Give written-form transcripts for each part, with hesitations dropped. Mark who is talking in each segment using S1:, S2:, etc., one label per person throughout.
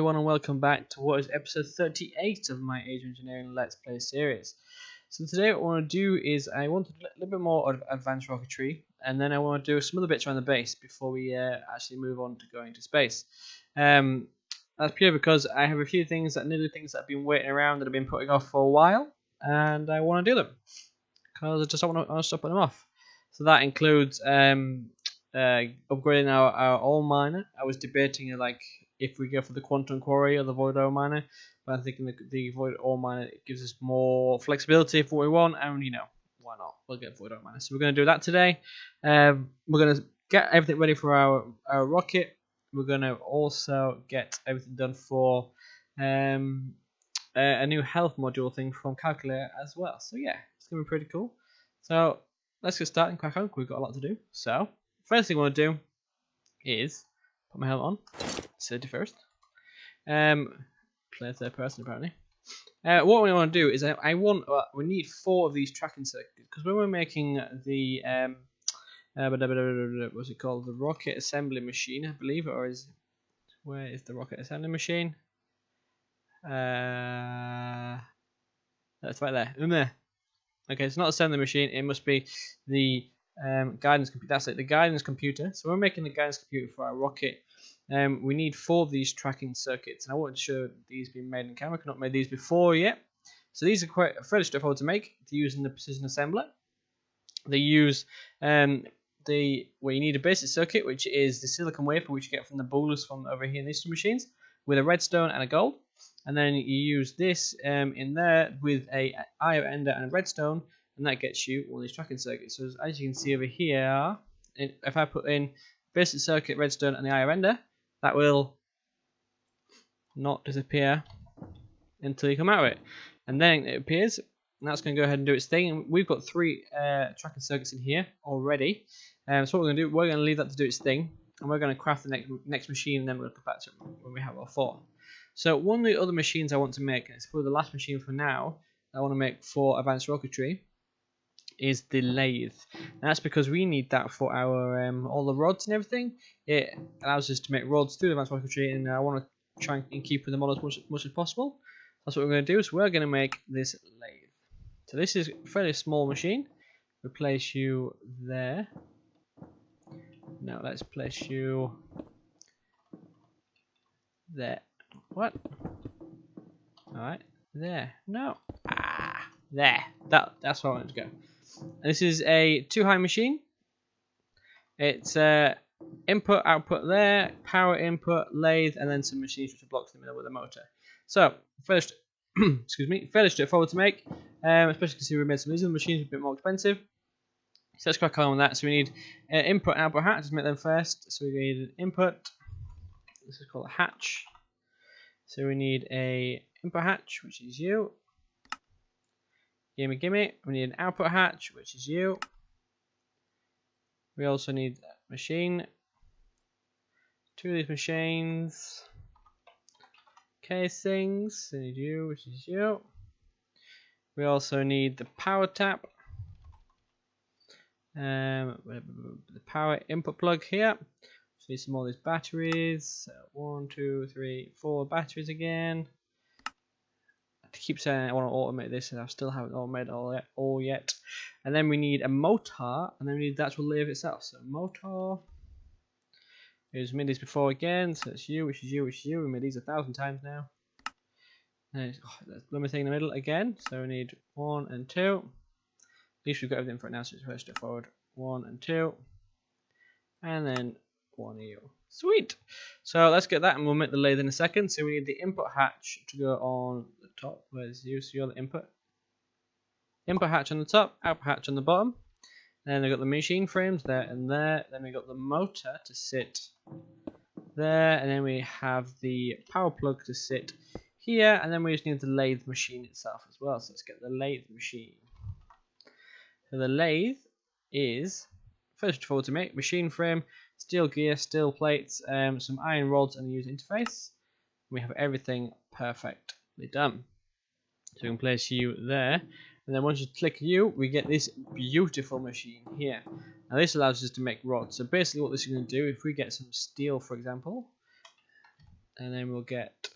S1: everyone, and welcome back to what is episode 38 of my Age of Engineering Let's Play series. So today what I want to do is I want to do a little bit more of advanced rocketry, and then I want to do some other bits around the base before we actually move on to going to space. That's purely because I have a few things that I've been waiting around that I've been putting off for a while, and I want to do them because I just don't want to stop putting them off. So that includes upgrading our ore miner. I was debating if we go for the quantum quarry or the void ore miner, but I'm thinking the void ore miner gives us more flexibility for what we want, and why not? We'll get void ore miner. So we're going to do that today. We're going to get everything ready for our rocket. We're going to also get everything done for a new health module thing from Calculator as well. So yeah, it's going to be pretty cool. So let's get started and crack on. We've got a lot to do. So first thing I want to do is put my helmet on. Safety first. Play third person apparently. What we want to do is we need 4 of these tracking circuits, because when we're making the what's it called, the rocket assembly machine, I believe, or where is the rocket assembly machine? That's right there. Okay, it's not assembly machine. It must be the guidance computer. That's it, the guidance computer. So we're making the guidance computer for our rocket. We need 4 of these tracking circuits, and I want to show these being made in camera. I've not made these before yet. So these are quite fairly straightforward to make. They're using the precision assembler. They use you need a basic circuit, which is the silicon wafer, which you get from the boolers from over here in these 2 machines, with a redstone and a gold. And then you use this in there with a iron ender and a redstone, and that gets you all these tracking circuits. So as you can see over here, if I put in basic circuit, redstone, and the iron ender, that will not disappear until you come out of it. And then it appears, and that's going to go ahead and do its thing. And we've got 3 tracking circuits in here already. So what we're going to do, we're going to leave that to do its thing, and we're going to craft the next machine, and then we're going to come back to it when we have our 4. So one of the other machines I want to make, and it's probably the last machine for now, I want to make for advanced rocketry, is the lathe. And that's because we need that for our all the rods and everything. It allows us to make rods through advanced rocketry, and I want to try and keep with the model as much as possible. That's what we're going to do. So we're going to make this lathe. So this is a fairly small machine. We'll place you there. Now let's place you there. What? Alright, there. No. There. That's where I wanted to go. And this is a 2-high machine. It's input, output there, power input, lathe, and then some machine structure blocks in the middle with a motor. So, first, fairly straightforward to make, especially because we made some of these other machines a bit more expensive. So let's crack on with that. So we need input and output hatch. Let's make them first. So we need an input. This is called a hatch. So we need a input hatch, which is you. Gimme. We need an output hatch, which is you. We also need a machine. 2 of these machines. Casings. So we need you, which is you. We also need the power tap. The power input plug here. So need some more of these batteries. 1, 2, 3, 4 batteries again. I keep saying I want to automate this, and I still haven't automated all yet. And then we need a motor, and then we need the actual lathe itself. So motor. We've made these before again. So it's you, which is you, which is you. We made these 1,000 times now. And that's limiting in the middle again. So we need 1 and 2. At least we've got everything for it now, so it's very straightforward. 1 and 2. And then 1 EU. Sweet! So let's get that, and we'll make the lathe in a second. So we need the input hatch to go on the top. Where's you? So you're the input. Input hatch on the top, output hatch on the bottom. Then we've got the machine frames there and there. Then we've got the motor to sit there. And then we have the power plug to sit here. And then we just need the lathe machine itself as well. So let's get the lathe machine. So the lathe is first of all to make machine frame, steel gear, steel plates, some iron rods, and the user interface. We have everything perfectly done. So we can place you there, and then once you click U, we get this beautiful machine here. Now this allows us to make rods. So basically what this is going to do, if we get some steel, for example, and then we'll get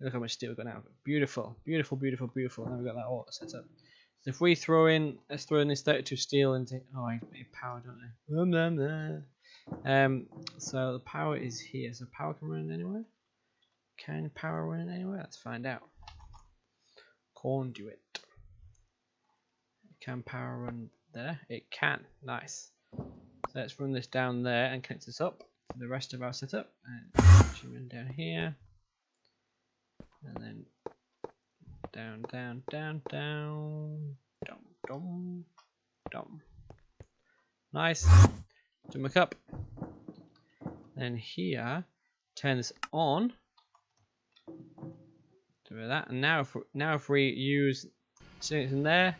S1: Look how much steel we've got now. Beautiful, beautiful, beautiful, beautiful. Now we've got that all set up. So if we throw in, let's throw in this 32 steel into, oh, I need power, don't I? So the power is here. So power can run anywhere? Can power run anywhere? Let's find out. Conduit. Can power run there? It can. Nice. So let's run this down there and connect this up to the rest of our setup. And actually run down here. And then down, down, down, down, dum, dum, dum. Nice. Jump back up. Then here, turn this on. Do that. And now if we use settings in there,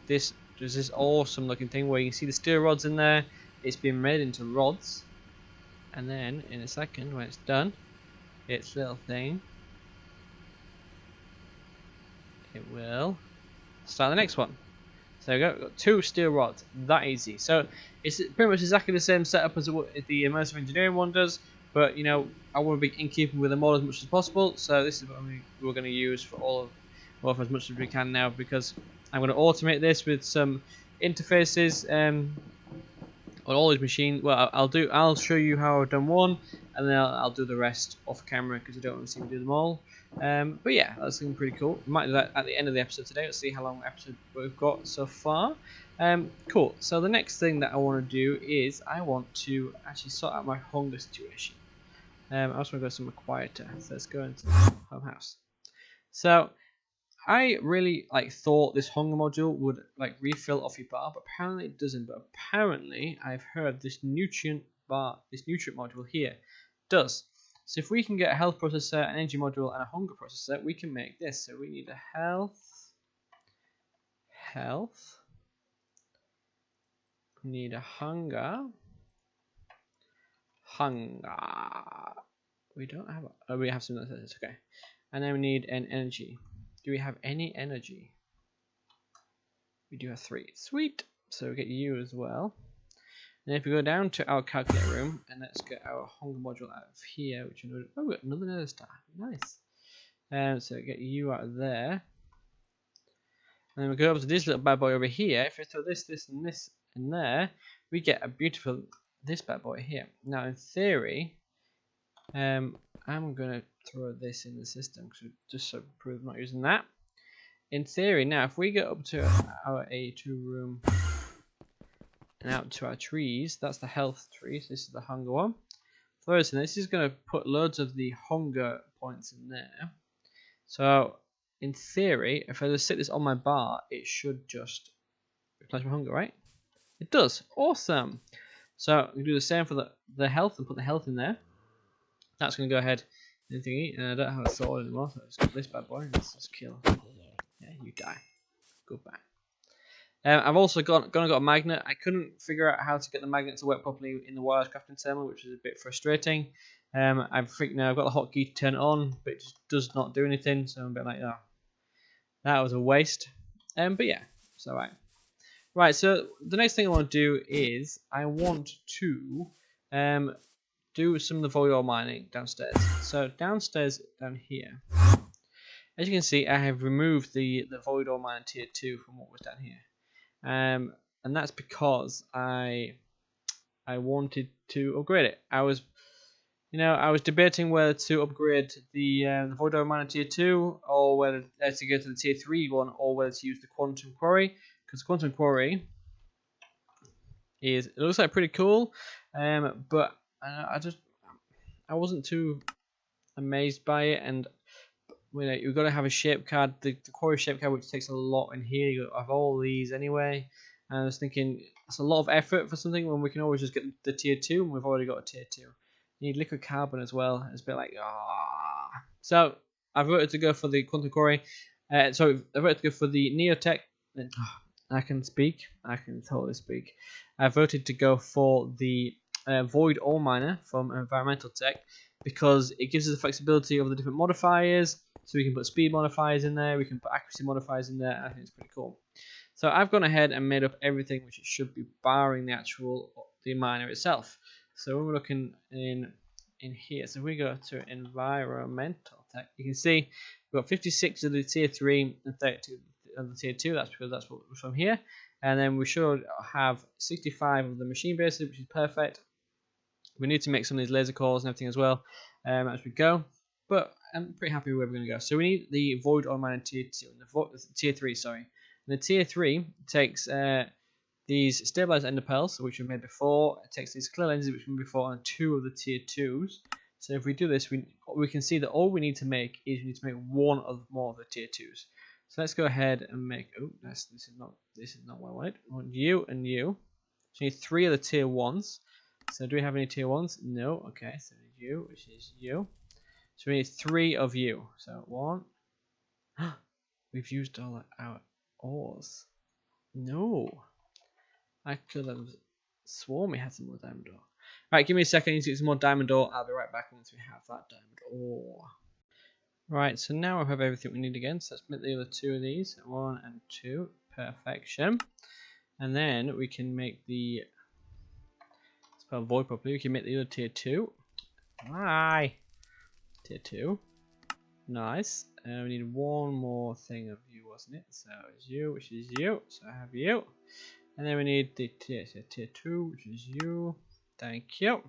S1: there's this awesome looking thing where you can see the steel rods in there. It's been made into rods. And then in a second, when it's done, its little thing, it will start the next one. So we've got 2 steel rods, that easy. So it's pretty much exactly the same setup as what the immersive engineering one does, but you know, I want to be in keeping with the mod as much as possible. So this is what we're going to use for for as much as we can now, because I'm going to automate this with some interfaces on all these machines. Well, I'll show you how I've done one, and then I'll do the rest off camera because I don't want to see me do them all. But yeah, that's looking pretty cool. We might do that at the end of the episode today. Let's see how long episode we've got so far. Cool. So the next thing that I want to do is I want to actually sort out my hunger situation. I also want to go somewhere quieter. So let's go into the home house. So I really thought this hunger module would refill off your bar, but apparently it doesn't. But apparently I've heard this nutrient module here does. So if we can get a health processor, an energy module, and a hunger processor, we can make this. So we need a health. We need a hunger. We don't have. Oh, we have some. That's okay. And then we need an energy. Do we have any energy? We do have 3. Sweet. So we get you as well. And if we go down to our calculator room and let's get our hunger module out of here, which we got another nether star. Nice. So get you out of there. And then we go over to this little bad boy over here. If we throw this, and this in there, we get a beautiful this bad boy here. Now in theory, I'm gonna throw this in the system just so prove I'm not using that. In theory, now if we go up to our A2 room and out to our trees, that's the health trees. This is the hunger one. First, and this is going to put loads of the hunger points in there. So, in theory, if I just sit this on my bar, it should just replace my hunger, right? It does. Awesome. So, we do the same for the health and put the health in there. That's going to go ahead and thingy. And I don't have a sword anymore, so I've just got this bad boy. Let's just kill. Yeah, you die. Goodbye. I've also got a magnet. I couldn't figure out how to get the magnet to work properly in the wireless crafting terminal, which is a bit frustrating. I've got the hotkey to turn it on, but it just does not do anything. So I'm a bit like, oh, that was a waste. But yeah, it's alright. Right, so the next thing I want to do is I want to do some of the void ore mining downstairs. So downstairs, down here, as you can see, I have removed the void ore miner tier 2 from what was down here. And that's because I wanted to upgrade it. I was debating whether to upgrade the void ore miner tier 2 or whether to go to the tier 3 one or whether to use the quantum quarry, because quantum quarry it looks like pretty cool, but I wasn't too amazed by it, and you've got to have a shape card, the quarry shape card, which takes a lot in here. You have all these anyway, and I was thinking it's a lot of effort for something when we can always just get the tier 2, and we've already got a tier 2. You need liquid carbon as well. It's a bit like So I voted to go for the quantum quarry. I voted to go for the neotech. I can totally speak. I voted to go for the void ore miner from environmental tech, because it gives us the flexibility of the different modifiers. So we can put speed modifiers in there, we can put accuracy modifiers in there. I think it's pretty cool. So I've gone ahead and made up everything which it should be, barring the miner itself. So when we're looking in here, so we go to environmental tech. You can see we've got 56 of the tier 3 and 32 of the tier 2. That's because that's what was from here. And then we should have 65 of the machine bases, which is perfect. We need to make some of these laser cores and everything as well as we go. But I'm pretty happy where we're going to go. So we need the void ore miner tier 2, tier 3, sorry. And the tier 3 takes these stabilized ender pearls, which we made before. It takes these clear lenses, which we made before, and 2 of the tier 2s. So if we do this, we can see that all we need to make is we need to make one of more of the tier 2s. So let's go ahead and make. Oh, this is not what I wanted. I want you and you. So we need 3 of the tier 1s. So do we have any tier 1s? No. Okay. So you, which is you. So we need 3 of you. So 1. We've used all our ores. No. I could have sworn we had some more diamond ore. Right, give me a second. I need to get some more diamond ore. I'll be right back once we have that diamond ore. Right, so now I have everything we need again. So let's make the other 2 of these. 1 and 2. Perfection. And then we can make the. Spell void properly. We can make the other tier 2. Aye. Tier 2. Nice. We need one more thing of you, wasn't it? So it's you, which is you. So I have you. And then we need the tier 2, which is you. Thank you.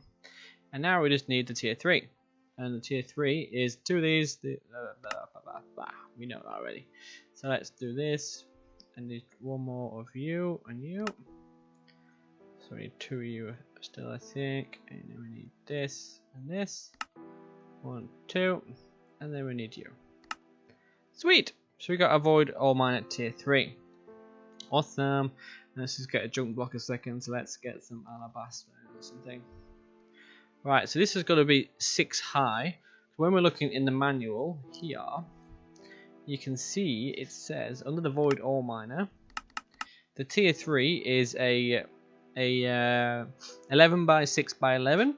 S1: And now we just need the tier 3. And the tier 3 is 2 of these. We know that already. So let's do this. I need one more of you and you. So we need 2 of you still, I think. And then we need this and this. 1, 2. And then we need you. Sweet! So we got a void ore mine at tier 3. Awesome. Let's just get a junk block a second. So let's get some alabaster or something. Right, so this has got to be 6 high. When we're looking in the manual here, you can see it says under the void ore miner, the tier 3 is a 11 by 6 by 11,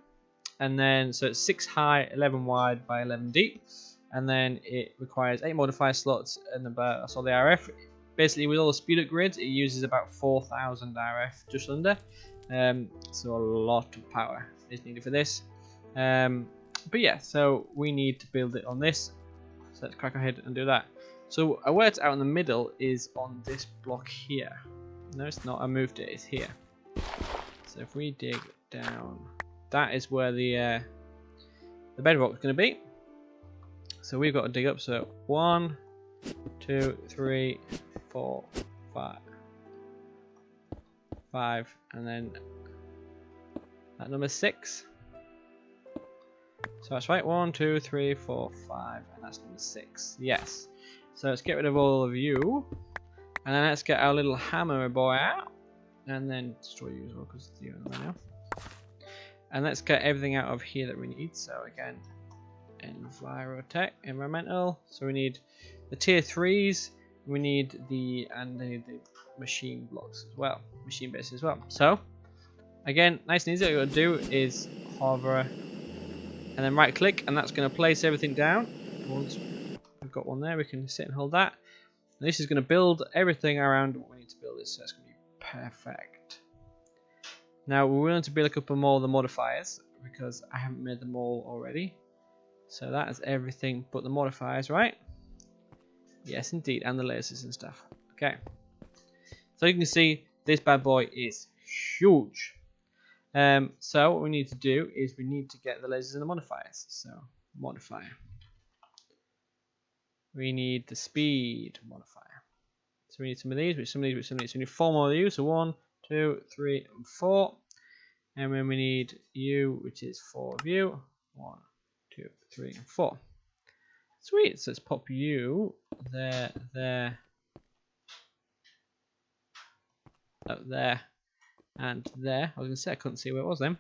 S1: and then so it's 6 high, 11 wide by 11 deep, and then it requires 8 modifier slots and about so the RF. Basically, with all the speed upgrades, it uses about 4,000 RF, just under. So a lot of power is needed for this. But yeah, so we need to build it on this. So let's crack ahead and do that. So where it's out in the middle is on this block here. No, it's not. I moved it. It's here. So if we dig down, that is where the bedrock is going to be. So we've got to dig up. So 1, 2, 3, 4, 5, and then at number 6. So that's right. 1, 2, 3, 4, 5, and that's number 6. Yes. So let's get rid of all of you, and then let's get our little hammer boy out, and then destroy you as well because it's you right now. And let's get everything out of here that we need. So again, environmental. So we need the tier 3s. We need the machine blocks as well, machine base as well. So again, nice and easy. What you got to do is hover and then right click, and that's going to place everything down. Once we've got one there, we can sit and hold that. And this is going to build everything around what we need to build this, so it's going to be perfect. Now we're willing to build a couple more of the modifiers because I haven't made them all already. So that is everything but the modifiers, right? Yes, indeed, and the lasers and stuff. Okay. So you can see this bad boy is huge. So what we need to do is we need to get the lasers and the modifiers. So modifier. We need the speed modifier. So we need some of these, which some of these, which some of these. So we need 4 more of you. So 1, 2, 3, and 4. And then we need you, which is 4 of you. 1, 2, 3, and 4. Sweet. So let's pop you there, up there, and there. I was going to say I couldn't see where it was then.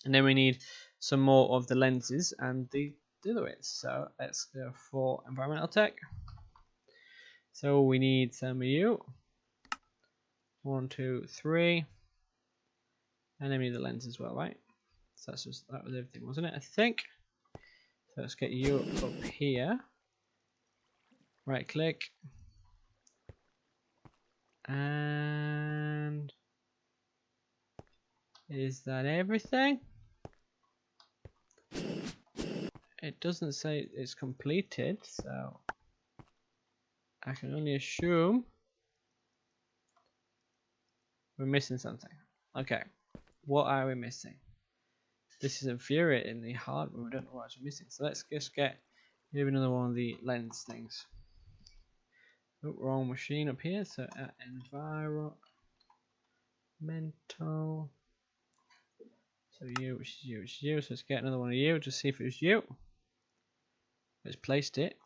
S1: And then we need some more of the lenses and the other bits. So let's go for environmental tech. So we need some of you. 1, 2, 3. And then we need the lens as well, right? So that was everything, wasn't it? I think. So let's get you up here. Right click. And is that everything? it doesn't say it's completed, so I can only assume we're missing something. Okay, what are we missing? This is infuriating the hardware. We don't know what we're missing. So let's just get maybe another one of the lens things. Oh, wrong machine up here. So environmental. So you, which is you, which is you. So let's get another one of you. Just see if it was you. Let's placed it.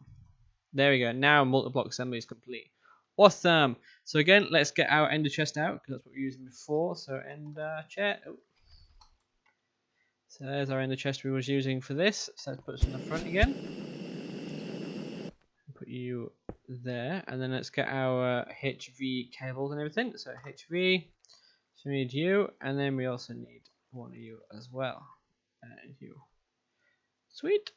S1: There we go. Now multi-block assembly is complete. Awesome. So again, let's get our ender chest out because that's what we were using before. So ender chest. Oh. So there's our ender chest we was using for this. So let's put this on the front again. Put you there, and then let's get our HV cables and everything. So HV. So we need you, and then we also need one of you as well. And you. Sweet.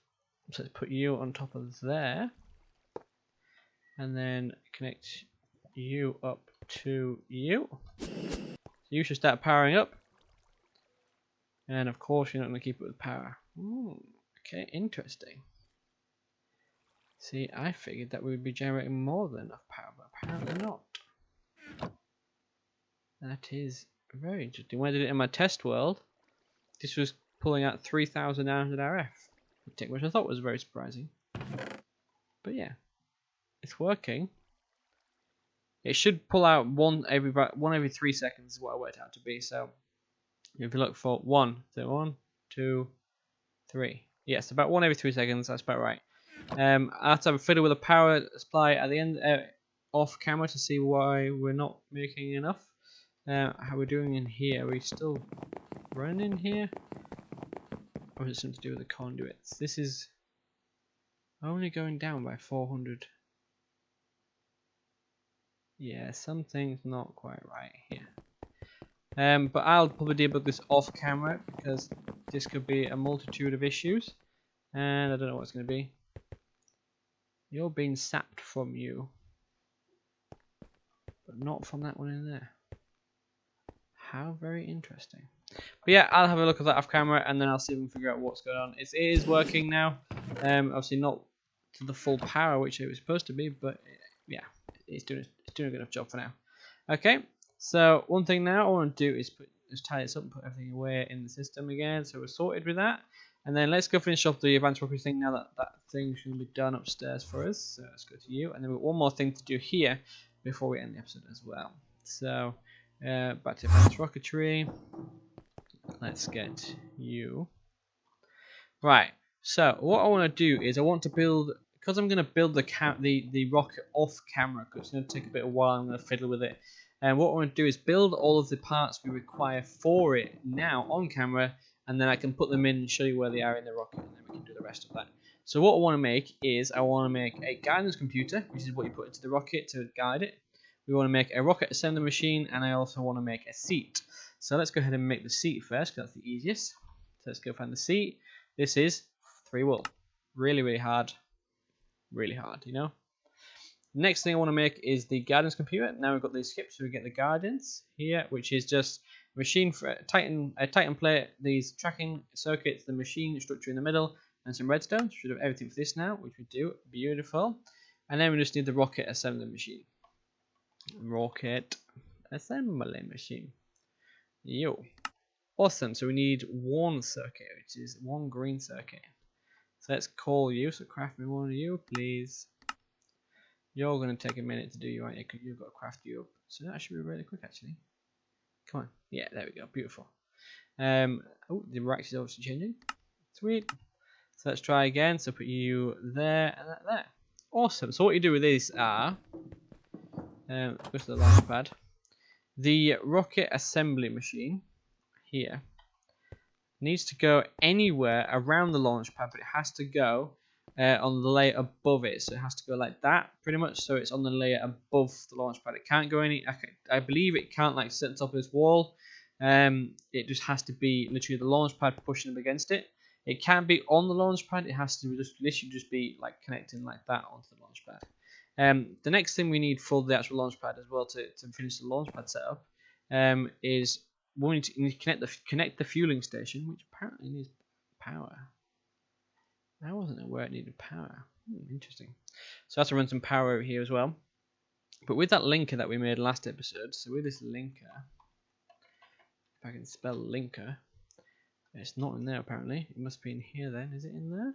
S1: So let's put you on top of there, and then connect you up to you. So you should start powering up. And of course, you're not going to keep it with power. Ooh, okay, interesting. See, I figured that we would be generating more than enough power, but apparently not. That is very interesting. When I did it in my test world, this was pulling out 3,900 RF, which I thought was very surprising. But yeah, it's working. It should pull out one every 3 seconds is what I worked out to be. So if you look for 1, 2, 3. Yes, about 1 every 3 seconds. That's about right. I have to have a fiddle with a power supply at the end off camera to see why we're not making enough. How we're doing in here? Are we still running here? Or is it something to do with the conduits? This is only going down by 400. Yeah, something's not quite right here. But I'll probably debug this off camera because this could be a multitude of issues, and I don't know what it's going to be. You're being sapped from you, but not from that one in there. How very interesting. But yeah, I'll have a look at that off camera, and then I'll see if we can figure out what's going on. It is working now. Obviously not to the full power which it was supposed to be, but yeah, it's doing a good enough job for now. Okay. So one thing now I want to do is just tie this up and put everything away in the system again. So we're sorted with that. And then let's go finish off the advanced rocket thing now that thing should be done upstairs for us. So let's go to you. And then we've got one more thing to do here before we end the episode as well. So back to advanced rocketry. Let's get you. Right. So what I want to do is I want to build, because I'm going to build the rocket off camera because it's going to take a bit of a while. I'm going to fiddle with it. And what I want to do is build all of the parts we require for it now on camera, and then I can put them in and show you where they are in the rocket, and then we can do the rest of that. So what I want to make is I want to make a guidance computer, which is what you put into the rocket to guide it. We want to make a rocket assembly machine, and I also want to make a seat. So let's go ahead and make the seat first, because that's the easiest. So let's go find the seat. This is 3 wool. Really, really hard. Really hard, you know. Next thing I want to make is the guidance computer. Now we've got these skips, so we get the guidance here, which is just a machine for a Titan plate, these tracking circuits, the machine structure in the middle, and some redstone. Should have everything for this now, which we do. Beautiful. And then we just need the rocket assembly machine. Rocket assembly machine. Yo. Awesome. So we need one circuit, which is one green circuit. So let's call you. So craft me one of you, please. You're going to take a minute to do you, aren't you? Because you've got to craft you up. So that should be really quick, actually. Come on. Yeah, there we go. Beautiful. Oh, the rack is obviously changing. Sweet. So let's try again. So put you there and that there. Awesome. So what you do with these are, go to the launch pad. The rocket assembly machine here needs to go anywhere around the launch pad, but it has to go on the layer above it. So it has to go like that, pretty much. So it's on the layer above the launch pad. It can't go any. I believe it can't like sit on top of this wall. It just has to be literally the launch pad pushing up against it. It can't be on the launch pad. It has to just literally just be like connecting like that onto the launch pad. The next thing we need for the actual launch pad as well to finish the launch pad setup is we need to connect the fueling station, which apparently needs power. I wasn't aware it needed power. Interesting. So I have to run some power over here as well. But with that linker that we made last episode, so with this linker, if I can spell linker, it's not in there apparently. It must be in here then. Is it in there?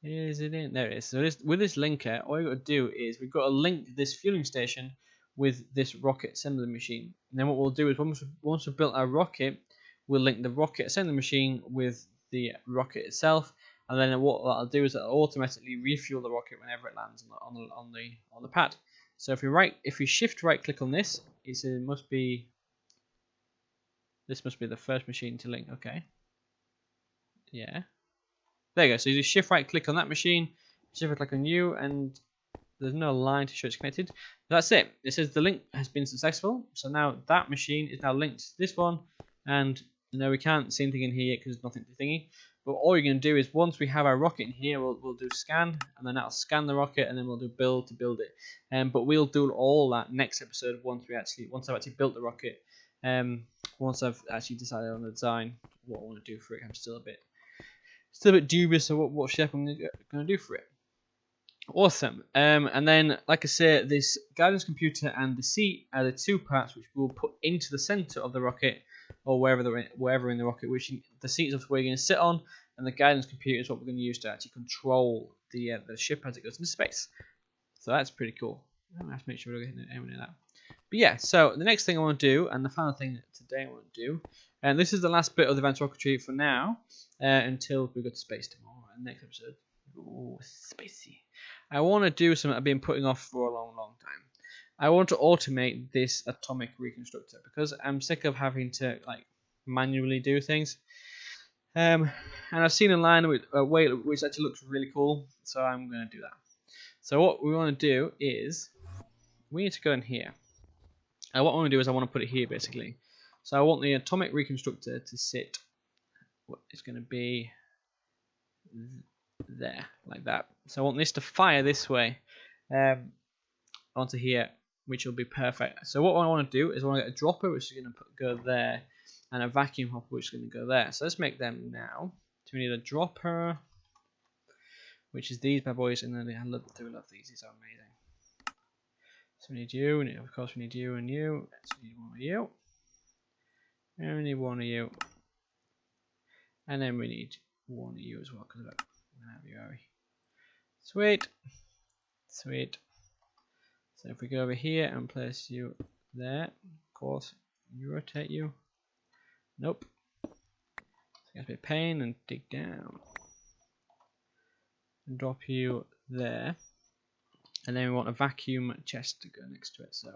S1: Is it in? There it is. So with this linker, all you've got to do is we've got to link this fueling station with this rocket assembly machine. And then what we'll do is once we've built our rocket, we'll link the rocket assembly machine with the rocket itself. And then what that'll do is it'll automatically refuel the rocket whenever it lands on the pad. So if we shift right click on this, this must be the first machine to link. Okay. Yeah. There you go. So you just shift right click on that machine, shift right click on you, and there's no line to show it's connected. That's it. It says the link has been successful. So now that machine is now linked to this one, and we can't see anything in here because there's nothing to thingy. But all you're going to do is once we have our rocket in here, we'll do scan, and then that'll scan the rocket, and then we'll do build to build it. But we'll do all that next episode once I've actually built the rocket. Once I've actually decided on the design, what I want to do for it. I'm still a bit dubious of what shape I'm going to do for it. Awesome. And then, like I say, this guidance computer and the seat are the two parts which we'll put into the center of the rocket, or wherever in the rocket. Which the seat is where you're going to sit on, and the guidance computer is what we're going to use to actually control the ship as it goes into space. So that's pretty cool. I have to make sure we're getting anyone in that. But yeah, so the next thing I want to do, and the final thing today I want to do, and this is the last bit of the advanced rocketry for now, until we go to space tomorrow, next episode. Ooh, spacey. I want to do something I've been putting off for a long, long time. I want to automate this atomic reconstructor because I'm sick of having to manually do things. And I've seen online a way which actually looks really cool, so I'm going to do that. So what we want to do is we need to go in here. And what I want to do is I want to put it here basically. So I want the atomic reconstructor to sit. It's going to be there, like that. So I want this to fire this way onto here, which will be perfect. So what I want to do is I want to get a dropper, which is going to go there, and a vacuum hopper, which is going to go there. So let's make them now. So we need a dropper, which is these bad boys, and then I love these. These are amazing. So we need you, and of course we need you and you. So we need one of you, and we need one of you, and then we need one of you as well, because look, we're going to have you, are we? Sweet. Sweet. So if we go over here and place you there, of course, you rotate you. Nope. So you have to be a pain and dig down. And drop you there. And then we want a vacuum chest to go next to it. So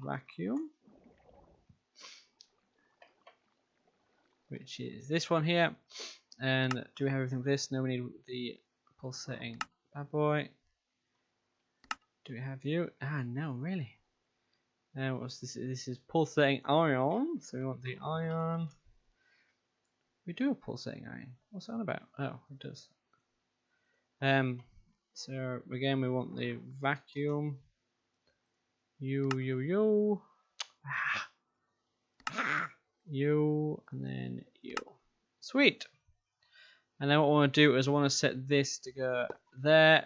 S1: vacuum, which is this one here. And do we have everything for this? No, we need the pulsating bad boy. Do we have you? Ah, no, really. What's this? This is pulsating ion. So we want the ion. We do a pulsating ion. What's that about? Oh, it does. So again, we want the vacuum. You. You, and then you. Sweet. And then what I want to do is I want to set this to go there.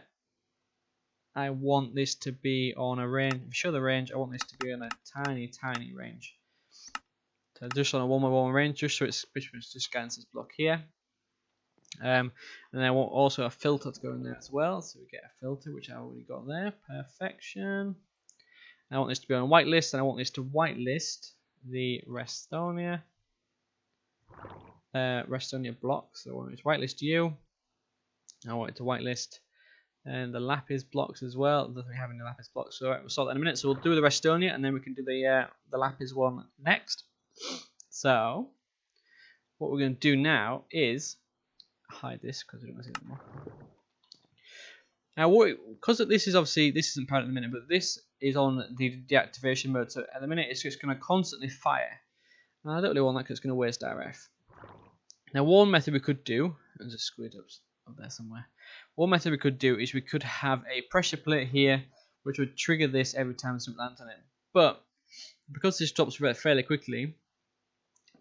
S1: I want this to be on a range. If you show the range, I want this to be on a tiny range. So just on a 1x1 range, just so it's just scans this block here. And then I want also a filter to go in there as well. So we get a filter, which I already got there. Perfection. And I want this to be on a whitelist, and I want this to whitelist the Redstonia block. So I want it to whitelist you. I want it to whitelist and the lapis blocks as well. Doesn't have any lapis blocks, so we'll sort that in a minute. So we'll do the Redstonia, and then we can do the lapis one next. So what we're going to do now is hide this because we don't want to see it anymore. Now, because this isn't part at the minute, but this is on the deactivation mode. So at the minute, it's just going to constantly fire. And I don't really want that because it's going to waste RF. Now, one method we could do, and just screw it up there somewhere. One method we could do is we could have a pressure plate here, which would trigger this every time something lands on it. But because this drops fairly quickly,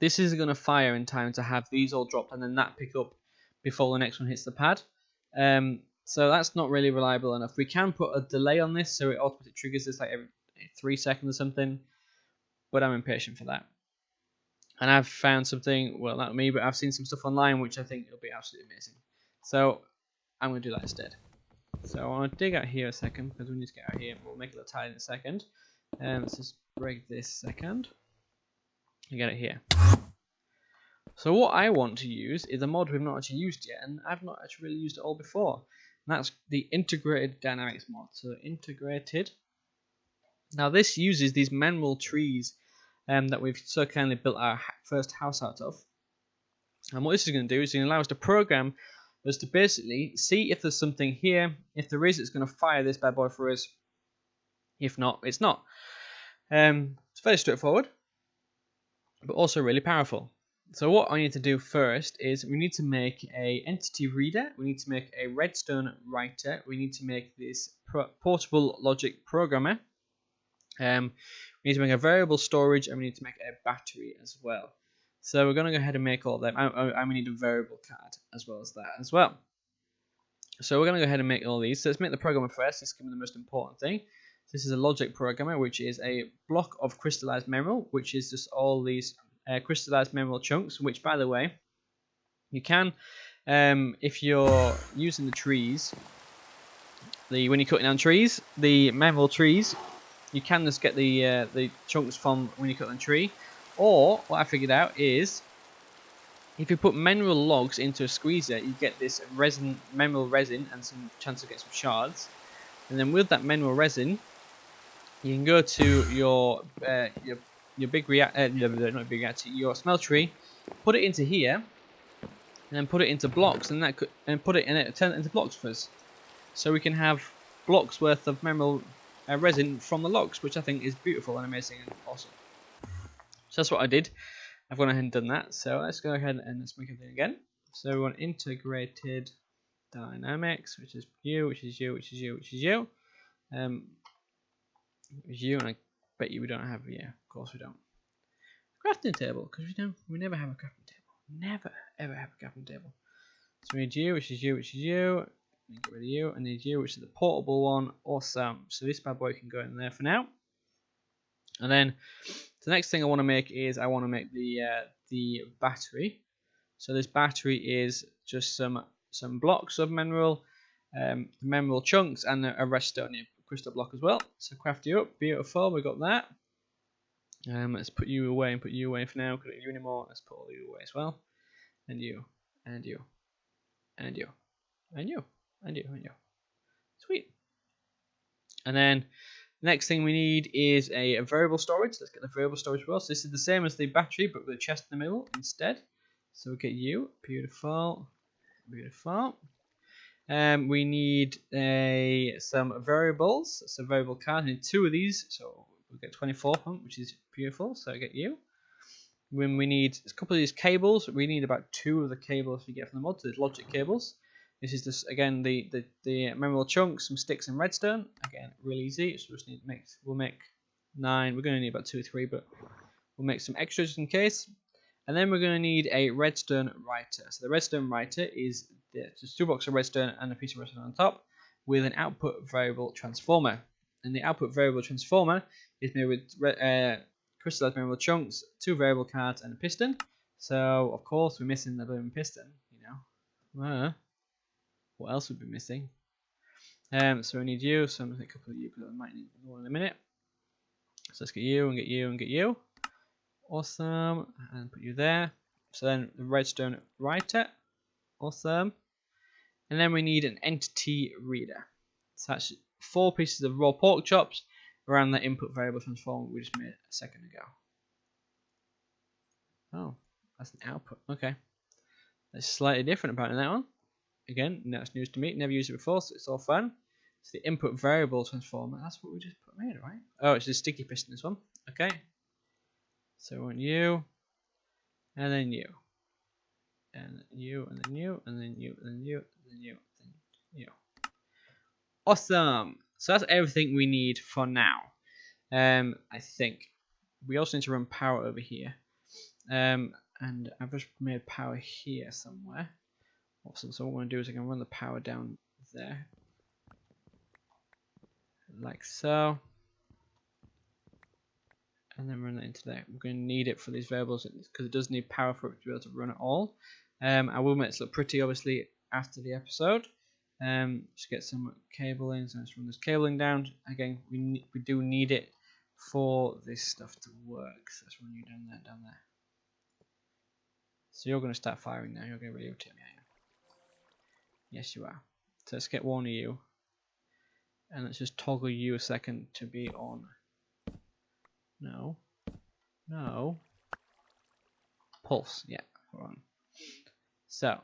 S1: this is going to fire in time to have these all dropped and then that pick up before the next one hits the pad. So that's not really reliable enough. We can put a delay on this so it automatically triggers this like every 3 seconds or something, but I'm impatient for that. And I've found something, well, not me, but I've seen some stuff online which I think will be absolutely amazing. So I'm going to do that instead. So I want to dig out here a second because we need to get out here. We'll make it a tile in a second. Let's just break this second and get it here. So what I want to use is a mod we've not actually used yet, and I've not actually really used it all before. And that's the integrated dynamics mod. So integrated. Now this uses these mineral trees that we've so kindly built our first house out of. And what this is going to do is going to allow us to program us to basically see if there's something here. If there is, it's going to fire this bad boy for us. If not, it's not. It's very straightforward, but also really powerful. So what I need to do first is we need to make a entity reader. We need to make a redstone writer. We need to make this portable logic programmer. We need to make a variable storage, and we need to make a battery as well. So we're going to go ahead and make all of them. And we need a variable card as well as that as well. So we're going to go ahead and make all these. So let's make the programmer first. This is going to be the most important thing. This is a logic programmer, which is a block of crystallized mineral, which is just all these crystallized mineral chunks, which, by the way, you can, if you're using the trees, when you're cutting down trees, the mineral trees, you can just get the chunks from when you cut down a tree. Or what I figured out is if you put mineral logs into a squeezer, you get this mineral resin, and some chance to get some shards. And then with that mineral resin, you can go to your big reactor, not big reactor, your smeltery, put it into here, and then put it into blocks, and put it in it, turn it into blocks for us. So we can have blocks worth of mineral resin from the logs, which I think is beautiful and amazing and awesome. So that's what I did. I've gone ahead and done that. So let's go ahead and let's make everything again. So we want integrated dynamics, which is you, which is you, which is you, which is you. You, and I bet you we don't have, yeah, of course we don't. Crafting table, because we never have a crafting table. Never, ever have a crafting table. So we need you, which is you, which is you. Get rid of you, and need you, which is the portable one. Awesome. So this bad boy can go in there for now. And then the next thing I want to make is I want to make the battery. So this battery is just some blocks of mineral chunks, and a redstone crystal block as well. So craft you up, beautiful. We got that. Let's put you away and put you away for now. Couldn't need you anymore. Let's put all you away as well. And you, and you, and you, and you, and you, and you. Sweet. And then next thing we need is a variable storage. Let's get the variable storage as well. So this is the same as the battery, but with a chest in the middle instead. So we get you, beautiful, beautiful. We need some variables. So variable card. I need 2 of these, so we'll get 24 which is beautiful. So I get you. When we need a couple of these cables, we need about 2 of the cables we get from the mod. So there's logic cables. This is just again the mineral chunks, some sticks, and redstone. Again, really easy. So we just need we'll make 9. We're going to need about 2 or 3, but we'll make some extras in case. And then we're going to need a redstone writer. So the redstone writer is just 2 blocks of redstone and a piece of redstone on top, with an output variable transformer. And the output variable transformer is made with crystallized mineral chunks, 2 variable cards, and a piston. So of course we're missing the blooming piston. What else would be missing? So we need you, so I'm going to take a couple of you because I might need more in a minute. So let's get you and get you and get you. Awesome. And put you there. So then the redstone writer. Awesome. And then we need an entity reader. So that's 4 pieces of raw pork chops around the input variable transformer we just made a second ago. Oh, that's an output. Okay. That's slightly different apparently that one. Again, that's news to me. Never used it before, so it's all fun. It's the input variable transformer. That's what we just made, right? Oh, it's a sticky piston, this one. Okay. So we want you, and then you, and you, and then you, and then you, and then you, and then you, and then you. Awesome. So that's everything we need for now. I think we also need to run power over here. And I've just made power here somewhere. Awesome. So what I'm going to do is I can run the power down there, like so, and then run it into there. We're going to need it for these variables because it does need power for it to be able to run it all. I will make this look pretty, obviously, after the episode. Just get some cabling. So let's run this cabling down. Again, we do need it for this stuff to work. So let's run you down there. So you're going to start firing now. You're going to irritate me, are you? Yes, you are. So let's get one of you, and let's just toggle you a second to be on. No. Pulse. Yeah, we're on. So,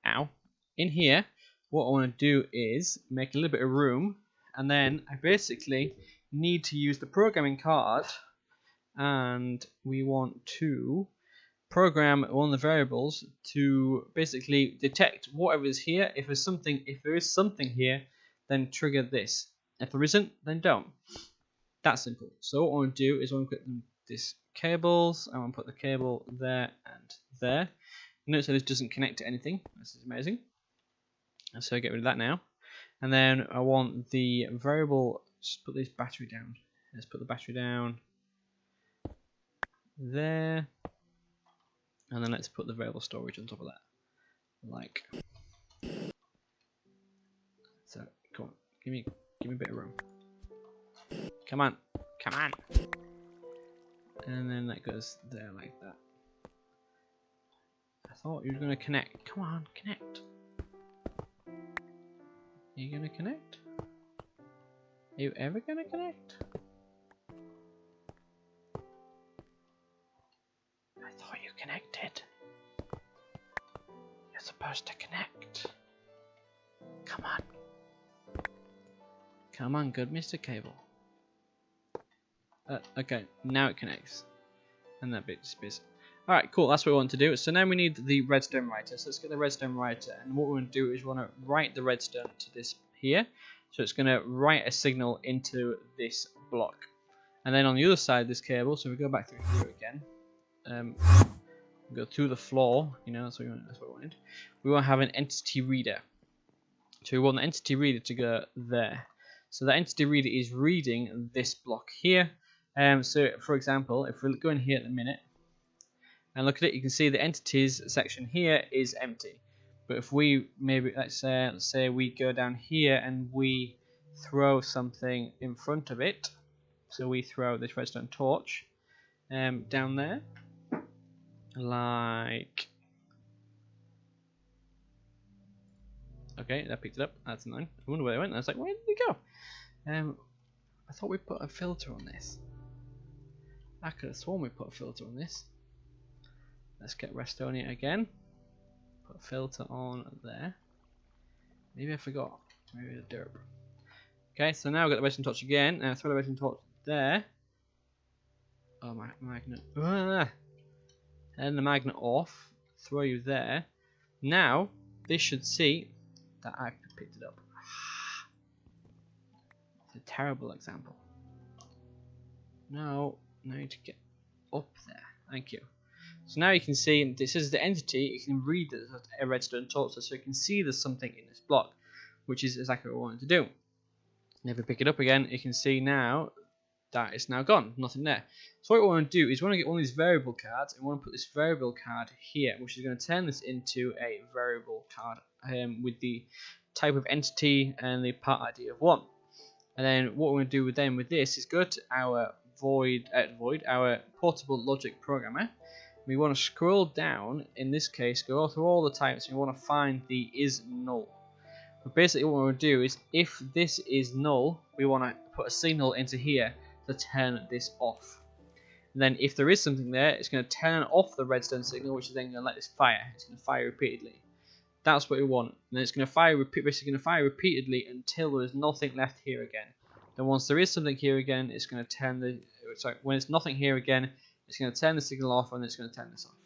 S1: ow. In here, what I want to do is make a little bit of room, and then I basically need to use the programming card, and we want to program one of the variables to basically detect whatever is here. If there is something here, then trigger this. If there isn't, then don't. That simple. So what I want to do is I want to put this cables. I want to put the cable there and there. Notice that this doesn't connect to anything. This is amazing. And so get rid of that now. And then I want the variable. Just put this battery down. Let's put the battery down there. And then let's put the variable storage on top of that. Like so. Come on. Give me a bit of room. Come on. And then that goes there like that. I thought you were going to connect. Come on, connect. Are you going to connect? Are you ever going to connect? I thought you connected. You're supposed to connect. Come on. Come on, good Mr. Cable. Okay, now it connects. And that bit disappears. Alright, cool, that's what we want to do. So now we need the redstone writer. So let's get the redstone writer. And what we're going to do is we want to write the redstone to this here. So it's going to write a signal into this block. And then on the other side of this cable, so we go back through here again. Go through the floor, you know, that's what we wanted. We want to have an entity reader. So we want the entity reader to go there. So the entity reader is reading this block here. So for example, if we go in here at the minute and look at it, you can see the entities section here is empty. But if we maybe let's say we go down here and we throw something in front of it, so we throw this redstone torch down there, like okay, that picked it up. That's annoying. I wonder where it went. I was like, where did it go? I thought we put a filter on this. I could have sworn we put a filter on this. Let's get Redstone again. Put a filter on there. Maybe I forgot. Maybe the derp. Okay, so now I've got the redstone torch again. Throw the redstone torch there. Oh, my magnet. And the magnet off. Throw you there. Now, this should see that I've picked it up. It's a terrible example. Now I need to get up there. Thank you. So now you can see this is the entity. You can read a redstone torch, so you can see there's something in this block, which is exactly what we wanted to do. And if we pick it up again, you can see now that it's now gone. Nothing there. So what we want to do is we want to get one of these variable cards, and we want to put this variable card here, which is going to turn this into a variable card with the type of entity and the part ID of 1. And then what we're going to do with this is go to our our portable logic programmer. We want to scroll down, in this case, go through all the types, and we want to find the is null. But basically what we want to do is, if this is null, we want to put a signal into here to turn this off. And then if there is something there, it's going to turn off the redstone signal, which is then going to let this fire. It's going to fire repeatedly. That's what we want. And then it's going to fire repeatedly until there is nothing left here again. Then once there is something here again, it's going to turn when it's nothing here again, it's going to turn the signal off, and it's going to turn this off.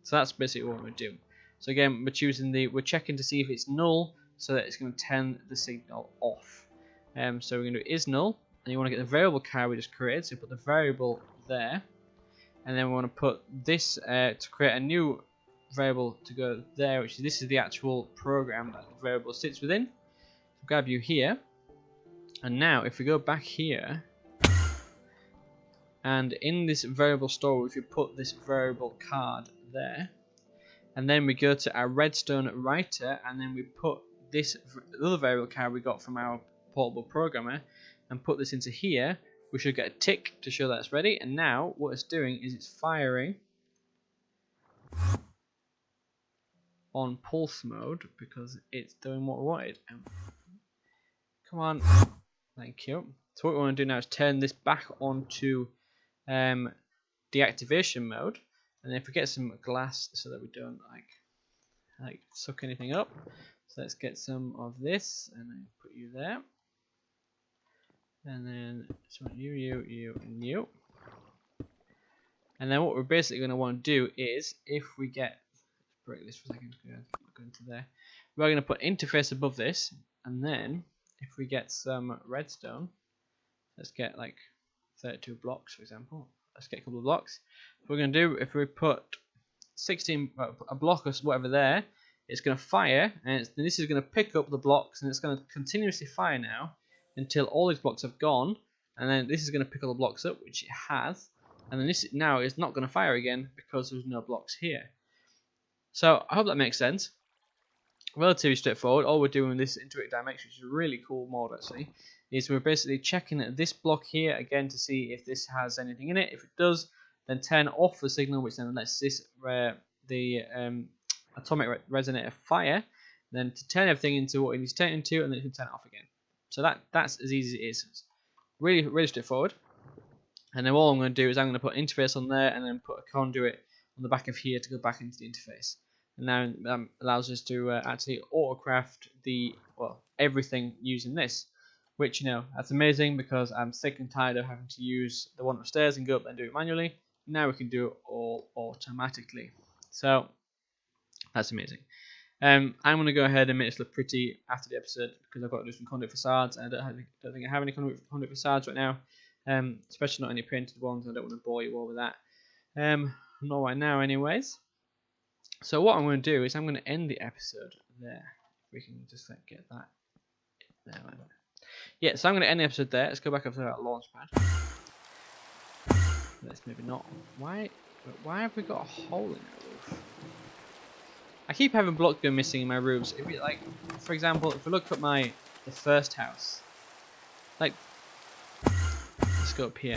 S1: So that's basically what we're doing. So again, we're checking to see if it's null, so that it's going to turn the signal off. So we're going to do is null, and you want to get the variable card we just created. So put the variable there, and then we want to put this to create a new variable to go there, which is this is the actual program that the variable sits within. So grab you here, and now if we go back here, and in this variable storage we put this variable card there, and then we go to our Redstone Writer, and then we put this other variable card we got from our portable programmer and put this into here. We should get a tick to show that it's ready, and now what it's doing is it's firing on pulse mode because it's doing what we wanted. Come on, thank you. So what we want to do now is turn this back onto deactivation mode, and if we get some glass so that we don't like suck anything up. So let's get some of this and then put you there, and then so you and you. And then what we're basically going to want to do is, if we get, break this for a second, go into there, we're going to put interface above this, and then if we get some redstone, let's get like 32 blocks for example, let's get a couple of blocks. What we're going to do, if we put 16, a block or whatever there, it's going to fire, and this is going to pick up the blocks, and it's going to continuously fire now until all these blocks have gone, and then this is going to pick all the blocks up, which it has, and then this now is not going to fire again because there's no blocks here. So I hope that makes sense. Relatively straightforward. All we're doing with this integrated dimension, which is a really cool mod actually, is we're basically checking this block here again to see if this has anything in it. If it does, then turn off the signal, which then lets this the atomic resonator fire, then to turn everything into what it needs to turn into, and then you can turn it off again. So that's as easy as it is. It's really straightforward. And then all I'm going to do is I'm going to put interface on there, and then put a conduit on the back of here to go back into the interface. And now that allows us to actually autocraft everything using this, which that's amazing because I'm sick and tired of having to use the one upstairs and go up and do it manually. Now we can do it all automatically. So that's amazing. I'm going to go ahead and make this look pretty after the episode because I've got to do some conduit facades, and I don't think I have any conduit facades right now, especially not any painted ones. I don't want to bore you all with that. Not right now anyways. So what I'm going to do is I'm going to end the episode there. If we can just get that there. Yeah, so I'm going to end the episode there. Let's go back up to that launch pad. Let's maybe not. Why have we got a hole in our roof? I keep having blocks go missing in my roofs. If you like, for example, if we look at the first house, like, let's go up here.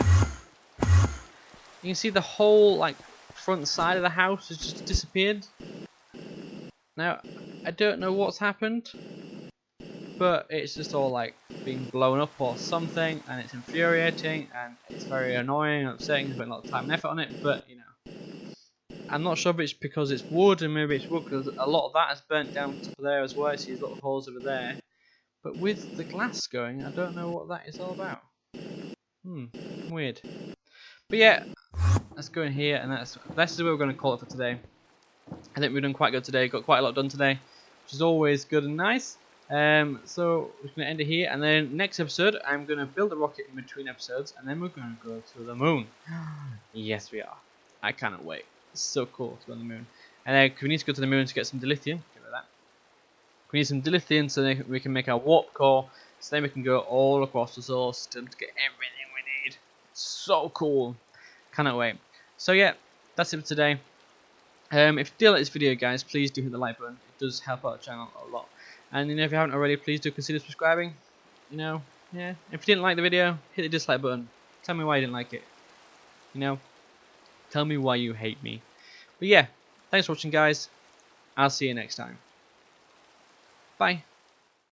S1: You can see the whole front side of the house has just disappeared. Now I don't know what's happened, but it's just all being blown up or something, and it's infuriating and it's very annoying and upsetting. It's put a lot of time and effort on it, but I'm not sure if it's because it's wood, and maybe it's wood because a lot of that has burnt down top of there as well. See these little holes over there. But with the glass going, I don't know what that is all about. Weird. But yeah, let's go in here, and that's what we're going to call it for today. I think we've done quite good today. Got quite a lot done today, which is always good and nice. So we're going to end it here, and then next episode I'm going to build a rocket in between episodes, and then we're going to go to the moon. Yes, we are. I cannot wait. It's so cool to go on the moon. And then we need to go to the moon to get some dilithium. Get rid of that. We need some dilithium so that we can make our warp core. So then we can go all across the solar system to get everything we need. So cool. Cannot wait. So yeah, that's it for today. If you do like this video, guys, please do hit the like button. It does help out the channel a lot. And if you haven't already, please do consider subscribing. Yeah. If you didn't like the video, hit the dislike button. Tell me why you didn't like it. Tell me why you hate me. But yeah, thanks for watching, guys. I'll see you next time. Bye.